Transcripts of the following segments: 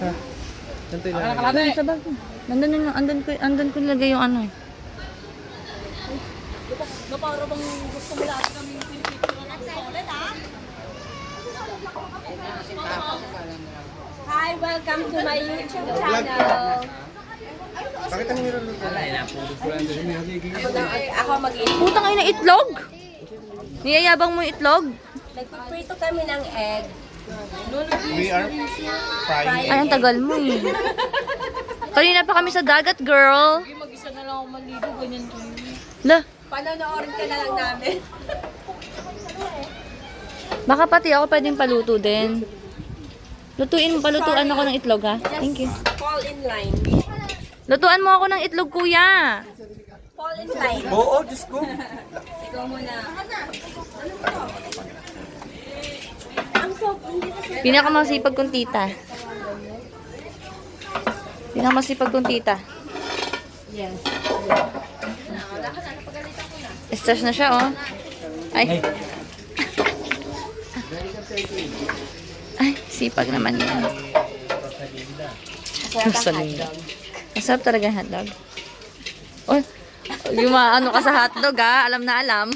Ganito yung Sa bag. Andun ko nilagay yung ano eh. Para bang gusto mo lahat kami pinipicture ng solid, ha? Hi, welcome to my YouTube channel. Bakit ano niluluto? Ako mag-eat. Putang ina, itlog! Niyayabang mo yung itlog? Nagpiprito kami ng egg. We are frying. Ay, ang tagal mo eh. Kanina pa kami sa dagat, girl. Mag-isa na lang ako maligo, ganyan ko. La, Panonoorin ka na lang namin. baka pati ako pwedeng paluto din. Palutuan ako ng itlog ha. Thank you. Fall in line. Lutuan mo ako ng itlog, kuya. Fall in line. Oo, Diyos ko. Ikaw muna. Ang soap, hindi kasi. Pinakamasipag kong tita. Pinakamasipag kong tita. Yes. Stress na siya, oh. Ay. Ay, sipag naman yan. Masarap talaga yung hotdog. Oh, yung ano ka sa hotdog, ha? Alam na alam.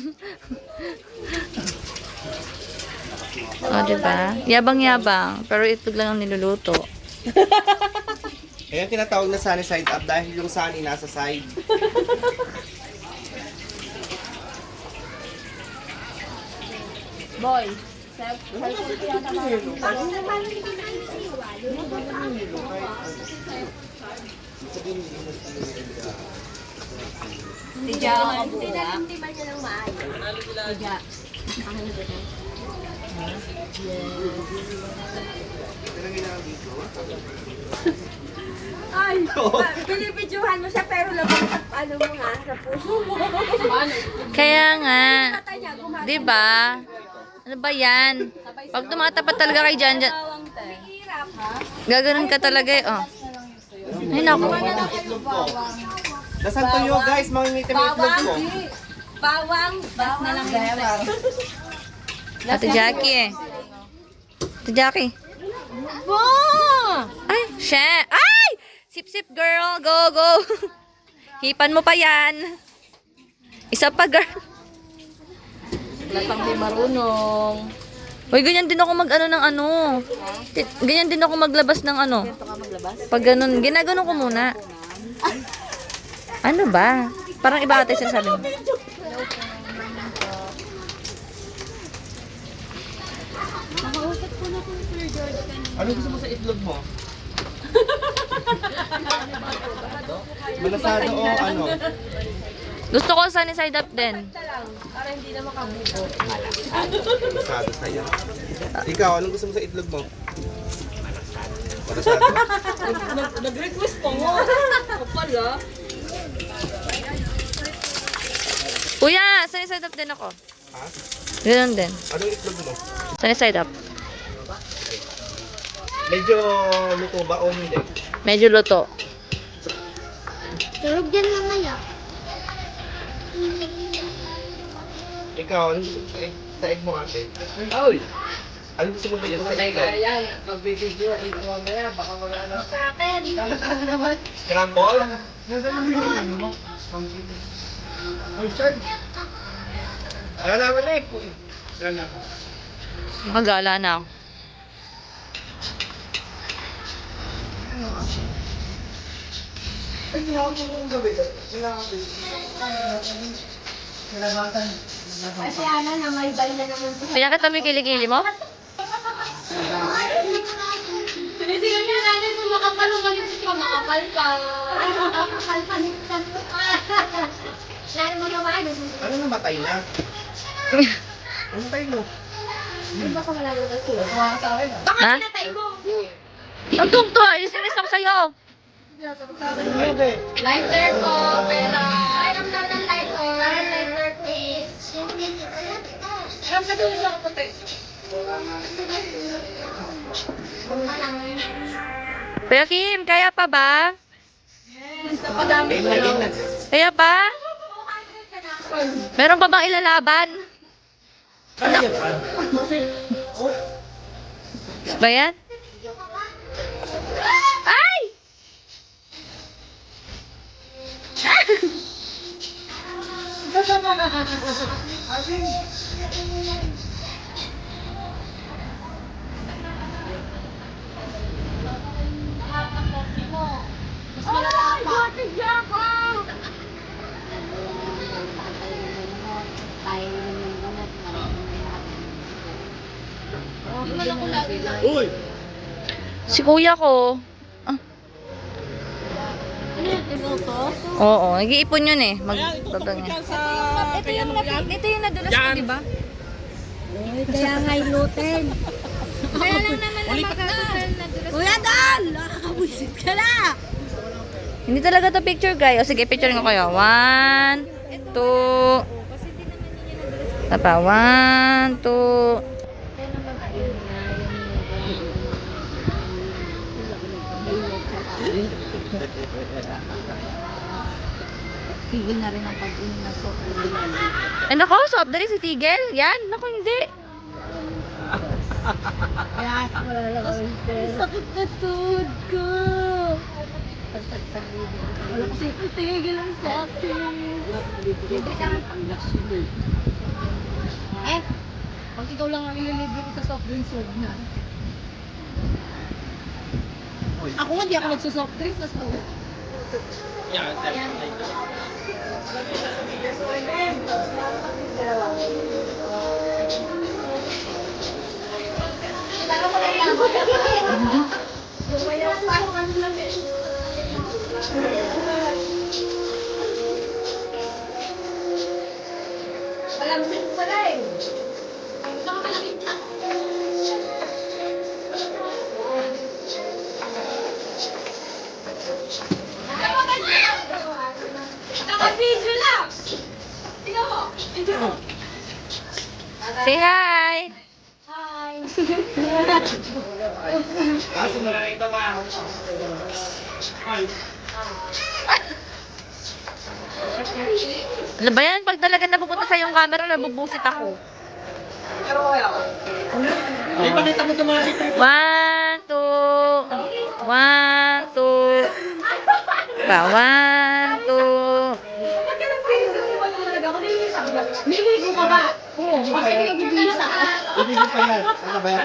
Oh, diba? Yabang-yabang. Pero itlog lang ang niluluto. Ayan tinatawag na sunny side up dahil yung sunny nasa side. Boy. Tiga ako buwa. Tinantiman niya ng maayos. Tiga. Ay, pinipidyohan mo siya pero labang sa ano mo nga, sa puso mo. Kaya nga, Mata niya, gumagano. diba? Ano ba yan? Pag tumatapat talaga kay Jan, Hirap, ha? gaganon ka talaga eh, oh. Ay, naku. Itlog ko. Nasaan tuyo guys? Mangingitim yung itlog ko. Bawang, bas na lang bawang. Ate Jackie eh. Ate Jackie. Ay, siya. Ay! Sip-sip girl, go, go. Hipan mo pa yan. Isa pa girl. Latang di marunong. Uy, ganyan din ako mag-ano ng ano. Ganyan din ako maglabas ng ano. Ito ka maglabas? Pag ganun, ginaganon ko muna. Ano ba? Parang iba ata yung sinasabi mo. Ano gusto mo sa itlog mo? Malasado o ano? Gusto ko sunny side up din. Para hindi na makabubo. Malasado sa'yo. Ikaw, anong gusto mo sa itlog mo? Malasado. Nag-request pa mo. Kapal, ah. Kuya, sunny side up din ako. Ha? Ganun din. Anong itlog mo? Sunny side up. Medyo luto ba o hindi? Medyo luto. Tulog din mamaya. Ikaw, anong gusto mo sa egg mo ate? Ay! Anong gusto mo sa itlog? Yan, magbibideo. Ito mamaya, baka mag-ano. Sa akin. Scramble? Ano naman na eh? Magala na ako. Kasi Ana, namalbay na naman po. Pinakita mo yung kilikili mo? Sinisigaw niya natin kung makapal o malit ka, makapal ka. Ay, makapal pa minsan. Lalo mo naman. Ano namatay na? Ano tayo mo? Di ba ka malalang kasi? Ha? Pinatay mo. Ang tungto, isinis ako sa'yo. Lighter ko, pero... Ay, ramdam ng lighter. Lighter, please. Ramdam ng lighter, please. Kuya Kim, kaya pa ba? Game na game na. Kaya pa? Meron pa bang ilalaban? Ba yan? Ay, buti ako! Uy! Si kuya ko. Ah. Oo, nag-iipon yun eh. Magbabang. Ito yung nadulas ko, di ba? Kaya nga ilutin. Kaya lang naman na magkakasal nadulas. Kuya Dal! Nakakabuisit ka na! Hindi talaga to picture, guys. O sige, picture ko kayo. 1, 2. Tapa, 1, 2. Tigil na rin ang pag-inom na so. Ay, nako, soft dali si Tigel. Yan, nako, hindi. Kaya wala lang kami pera. Sakit na tuhod ko. Wala kasi tigil lang sa akin. Pag ikaw lang ang ililibre sa soft drinks, huwag na. Ako nga di ako nagsusoft drinks. Malamig pala eh. Nakakalamig na. Naka-video lang! Tingnan mo! Tingnan mo! Say hi. Hi! Kaso nakakita mo. Ano ba yan? Pag talaga napupunta sa yung camera, nabubusit ako. Ay, pakita mo ito mga 1, 2. 1, 2. Pa, 1, 2. Niligo ka ba? Oo. Kasi nagbibisa ka. Hindi ko pa yan. Ano ba yan?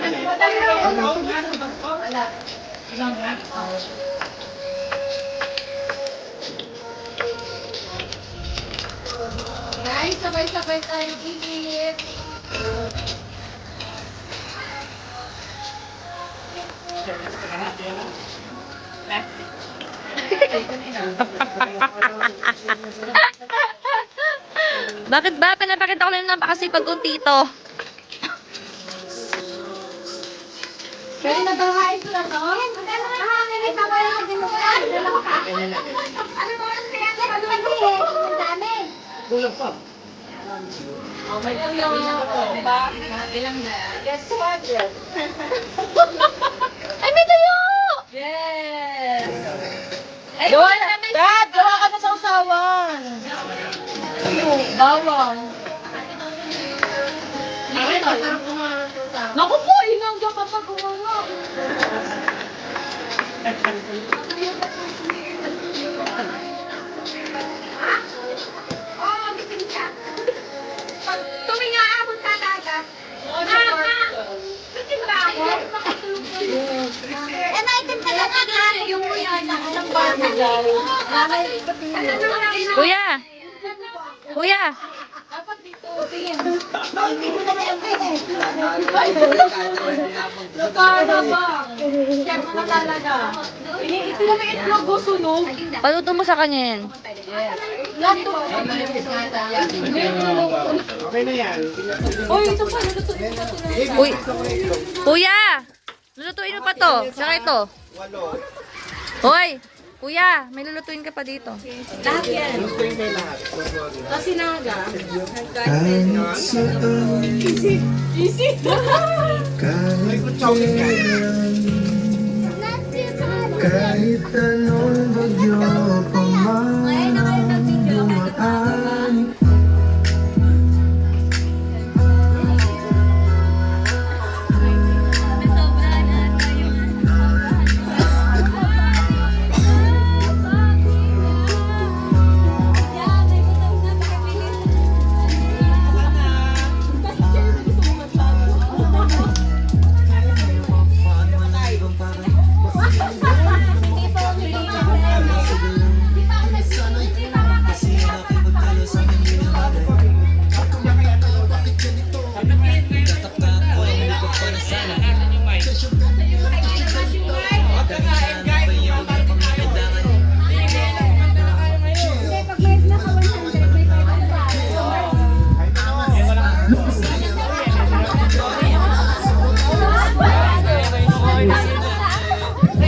Guys, sabay-sabay tayong iinit. Bakit ba? Pinapakita ko lang yung napakasipag kong tito. Pwede na ba kain ko na to? Nakakainis ako yung dinugan. Ano mo ang kaya ko? Ano ang dami? Kulang pa. May tuyo. Ba? Bilang na. Guess what? Ay, may tuyo! Yes! Gawa na may... Dad, gawa ka na sa usawan. Bawang. Naku po, inangga pa pag gumanga. Oh, bitin ka. Pag tuminga abot ka dagat. Mama! Bitin ba ako? Eh, naitim ka lang nga. Yung yan, ng bata. Kuya! Kuya! Dapat dito, tingin. Nakana ba? Yan mo na talaga. Ito na may itlog ko sunog. Paluto mo sa kanya yan. Lato. Okay na yan. Uy, ito pa. Lutuin pa ito. Uy! Kuya! Lulutuin mo pa to. Saka ito. Walo. Hoy! Kuya, may lulutuin ka pa dito. Lahat yan. Gusto yung may lahat. Kasi naga. May kutsawin ka. Kahit anong bagyo pa man dumaan.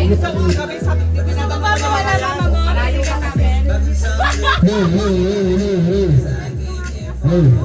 Gusto ko kami sa pinatama mo na yan. Malayo ka kami. Hey,